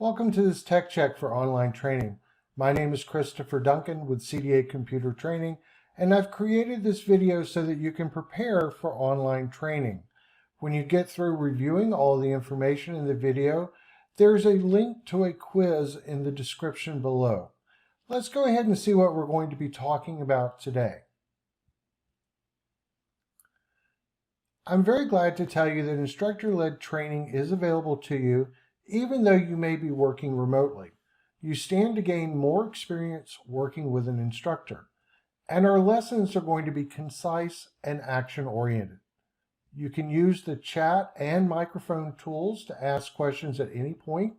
Welcome to this Tech Check for online training. My name is Christopher Duncan with CDA Computer Training, and I've created this video so that you can prepare for online training. When you get through reviewing all the information in the video, there's a link to a quiz in the description below. Let's go ahead and see what we're going to be talking about today. I'm very glad to tell you that instructor-led training is available to you even though you may be working remotely. You stand to gain more experience working with an instructor, and our lessons are going to be concise and action-oriented. You can use the chat and microphone tools to ask questions at any point,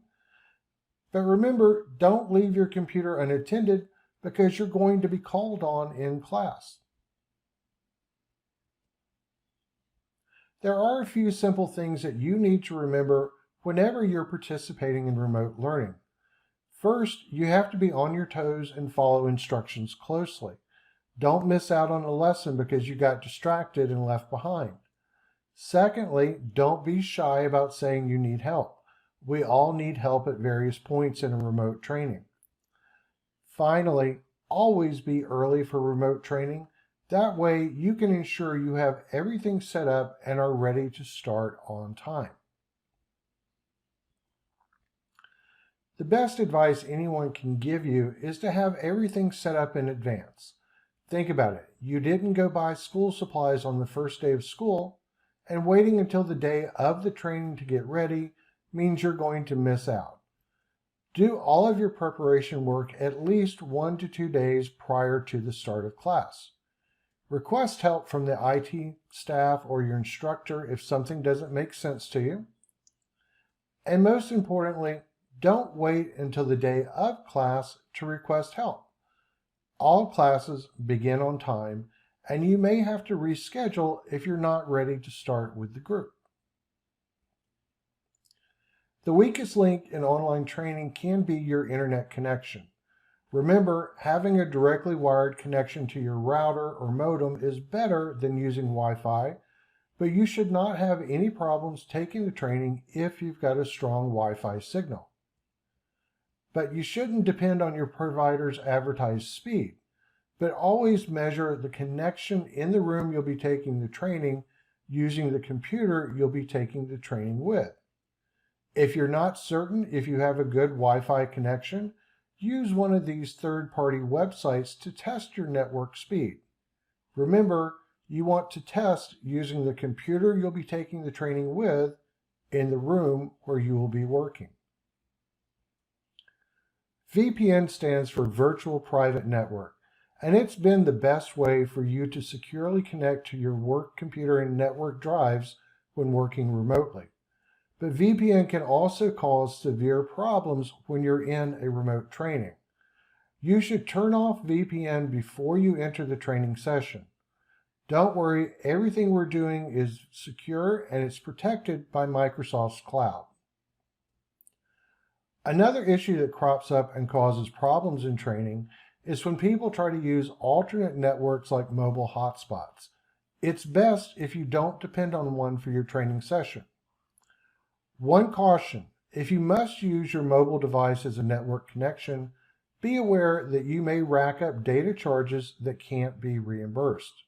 but remember, don't leave your computer unattended because you're going to be called on in class. There are a few simple things that you need to remember whenever you're participating in remote learning. First, you have to be on your toes and follow instructions closely. Don't miss out on a lesson because you got distracted and left behind. Secondly, don't be shy about saying you need help. We all need help at various points in a remote training. Finally, always be early for remote training. That way you can ensure you have everything set up and are ready to start on time. The best advice anyone can give you is to have everything set up in advance. Think about it. You didn't go buy school supplies on the first day of school, and waiting until the day of the training to get ready means you're going to miss out. Do all of your preparation work at least 1 to 2 days prior to the start of class. Request help from the IT staff or your instructor if something doesn't make sense to you. And most importantly, don't wait until the day of class to request help. All classes begin on time, and you may have to reschedule if you're not ready to start with the group. The weakest link in online training can be your internet connection. Remember, having a directly wired connection to your router or modem is better than using Wi-Fi, but you should not have any problems taking the training if you've got a strong Wi-Fi signal. But you shouldn't depend on your provider's advertised speed, but always measure the connection in the room you'll be taking the training using the computer you'll be taking the training with. If you're not certain if you have a good Wi-Fi connection, use one of these third-party websites to test your network speed. Remember, you want to test using the computer you'll be taking the training with in the room where you will be working. VPN stands for Virtual Private Network, and it's been the best way for you to securely connect to your work computer and network drives when working remotely. But VPN can also cause severe problems when you're in a remote training. You should turn off VPN before you enter the training session. Don't worry, everything we're doing is secure and it's protected by Microsoft's cloud. Another issue that crops up and causes problems in training is when people try to use alternate networks like mobile hotspots. It's best if you don't depend on one for your training session. One caution, if you must use your mobile device as a network connection, be aware that you may rack up data charges that can't be reimbursed.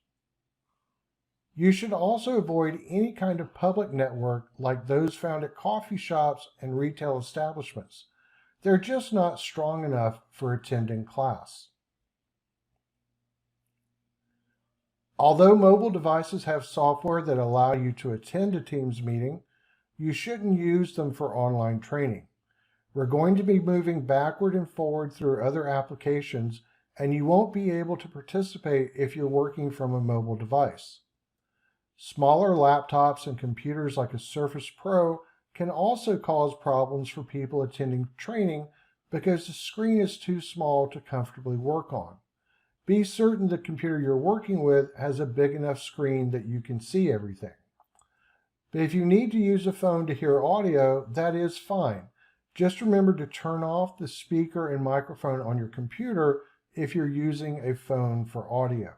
You should also avoid any kind of public network like those found at coffee shops and retail establishments. They're just not strong enough for attending class. Although mobile devices have software that allow you to attend a Teams meeting, you shouldn't use them for online training. We're going to be moving backward and forward through other applications, and you won't be able to participate if you're working from a mobile device. Smaller laptops and computers like a Surface Pro can also cause problems for people attending training because the screen is too small to comfortably work on. Be certain the computer you're working with has a big enough screen that you can see everything. But if you need to use a phone to hear audio, that is fine. Just remember to turn off the speaker and microphone on your computer if you're using a phone for audio.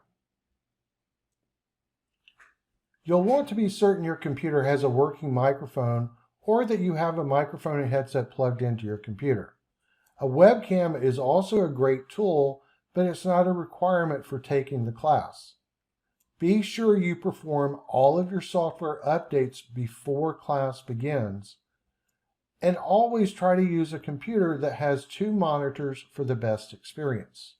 You'll want to be certain your computer has a working microphone or that you have a microphone and headset plugged into your computer. A webcam is also a great tool, but it's not a requirement for taking the class. Be sure you perform all of your software updates before class begins, and always try to use a computer that has 2 monitors for the best experience.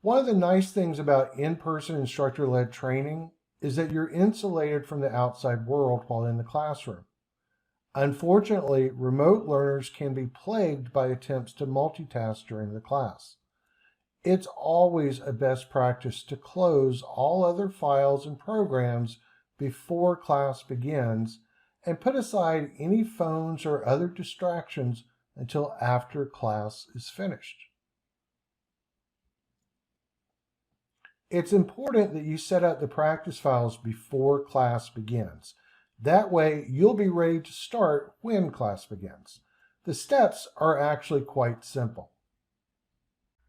One of the nice things about in-person instructor-led training is that you're insulated from the outside world while in the classroom. Unfortunately, remote learners can be plagued by attempts to multitask during the class. It's always a best practice to close all other files and programs before class begins and put aside any phones or other distractions until after class is finished. It's important that you set out the practice files before class begins. That way, you'll be ready to start when class begins. The steps are actually quite simple.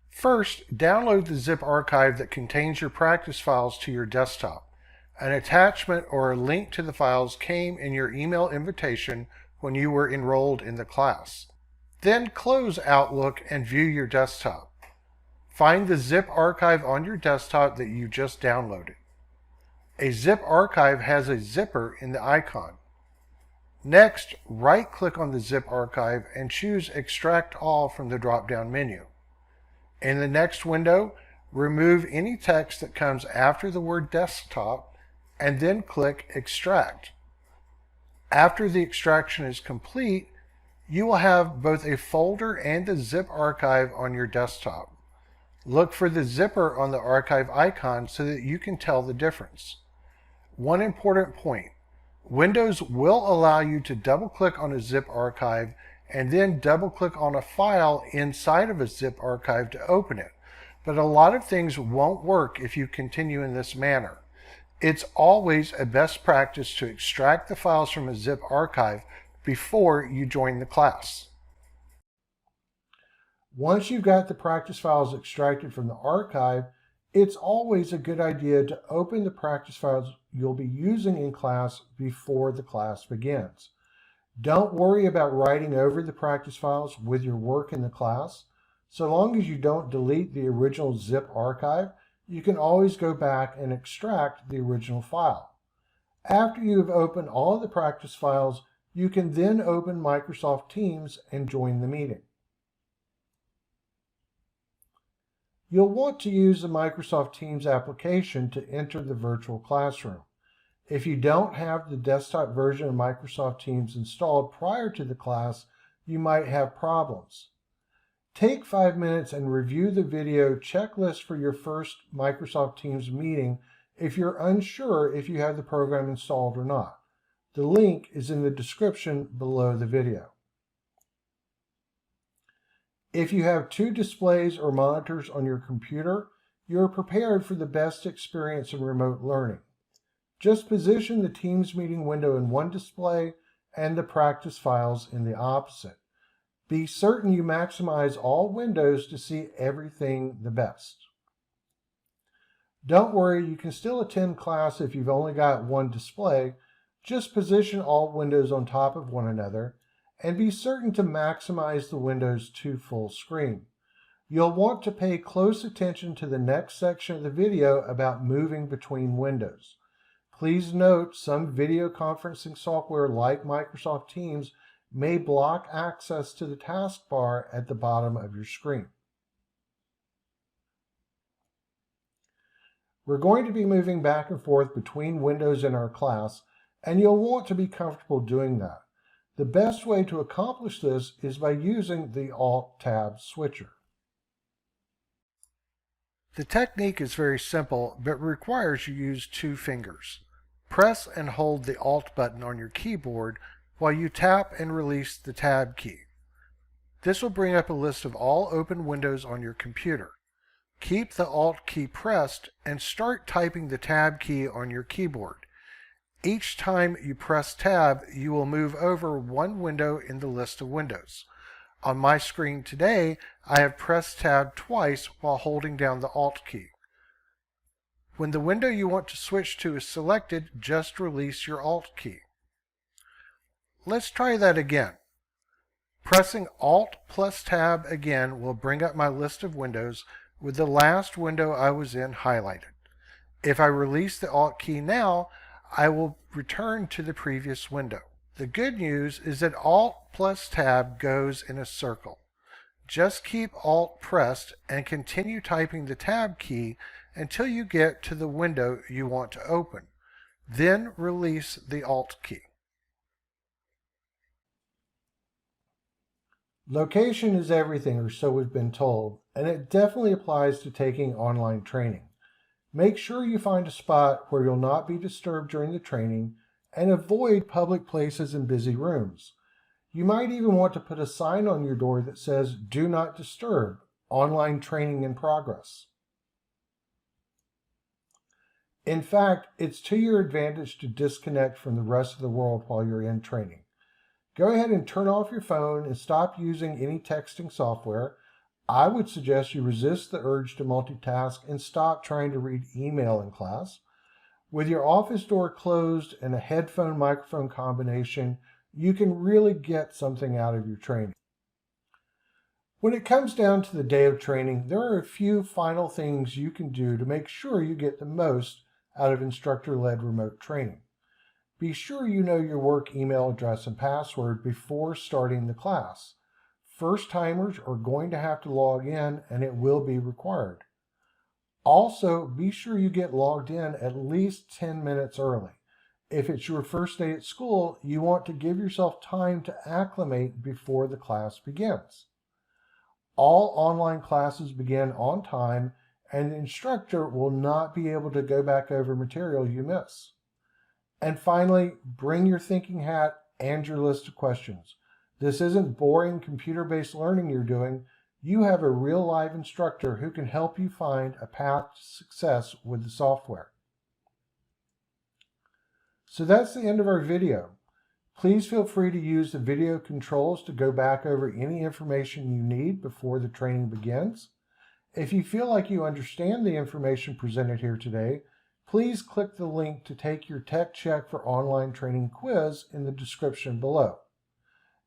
First, download the zip archive that contains your practice files to your desktop. An attachment or a link to the files came in your email invitation when you were enrolled in the class. Then close Outlook and view your desktop. Find the zip archive on your desktop that you just downloaded. A zip archive has a zipper in the icon. Next, right-click on the zip archive and choose Extract All from the drop-down menu. In the next window, remove any text that comes after the word desktop and then click Extract. After the extraction is complete, you will have both a folder and the zip archive on your desktop. Look for the zipper on the archive icon so that you can tell the difference. One important point: Windows will allow you to double-click on a zip archive and then double-click on a file inside of a zip archive to open it. But a lot of things won't work if you continue in this manner. It's always a best practice to extract the files from a zip archive before you join the class. Once you've got the practice files extracted from the archive, it's always a good idea to open the practice files you'll be using in class before the class begins. Don't worry about writing over the practice files with your work in the class. So long as you don't delete the original zip archive, you can always go back and extract the original file. After you have opened all of the practice files, you can then open Microsoft Teams and join the meeting. You'll want to use the Microsoft Teams application to enter the virtual classroom. If you don't have the desktop version of Microsoft Teams installed prior to the class, you might have problems. Take 5 minutes and review the video checklist for your first Microsoft Teams meeting if you're unsure if you have the program installed or not. The link is in the description below the video. If you have 2 displays or monitors on your computer, you're prepared for the best experience in remote learning. Just position the Teams meeting window in one display and the practice files in the opposite. Be certain you maximize all windows to see everything the best. Don't worry, you can still attend class if you've only got one display. Just position all windows on top of one another and be certain to maximize the windows to full screen. You'll want to pay close attention to the next section of the video about moving between windows. Please note some video conferencing software like Microsoft Teams may block access to the taskbar at the bottom of your screen. We're going to be moving back and forth between windows in our class, and you'll want to be comfortable doing that. The best way to accomplish this is by using the AltTab Switcher. The technique is very simple, but requires you use 2 fingers. Press and hold the Alt button on your keyboard while you tap and release the Tab key. This will bring up a list of all open windows on your computer. Keep the Alt key pressed and start typing the Tab key on your keyboard. Each time you press Tab, you will move over one window in the list of windows. On my screen today, I have pressed Tab twice while holding down the Alt key. When the window you want to switch to is selected, just release your Alt key. Let's try that again. Pressing Alt plus Tab again will bring up my list of windows with the last window I was in highlighted. If I release the Alt key now, I will return to the previous window. The good news is that Alt plus Tab goes in a circle. Just keep Alt pressed and continue typing the Tab key until you get to the window you want to open. Then release the Alt key. Location is everything, or so we've been told, and it definitely applies to taking online training. Make sure you find a spot where you'll not be disturbed during the training and avoid public places and busy rooms. You might even want to put a sign on your door that says, "Do not disturb, online training in progress." In fact, it's to your advantage to disconnect from the rest of the world while you're in training. Go ahead and turn off your phone and stop using any texting software. I would suggest you resist the urge to multitask and stop trying to read email in class. With your office door closed and a headphone-microphone combination, you can really get something out of your training. When it comes down to the day of training, there are a few final things you can do to make sure you get the most out of instructor-led remote training. Be sure you know your work email address and password before starting the class. First-timers are going to have to log in, and it will be required. Also, be sure you get logged in at least 10 minutes early. If it's your first day at school, you want to give yourself time to acclimate before the class begins. All online classes begin on time, and the instructor will not be able to go back over material you miss. And finally, bring your thinking hat and your list of questions. This isn't boring computer-based learning you're doing. You have a real live instructor who can help you find a path to success with the software. So that's the end of our video. Please feel free to use the video controls to go back over any information you need before the training begins. If you feel like you understand the information presented here today, please click the link to take your Tech Check for Online Training quiz in the description below.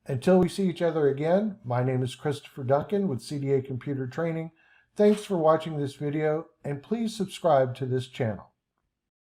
Until we see each other again, my name is Christopher Duncan with CDA Computer Training. Thanks for watching this video, and please subscribe to this channel.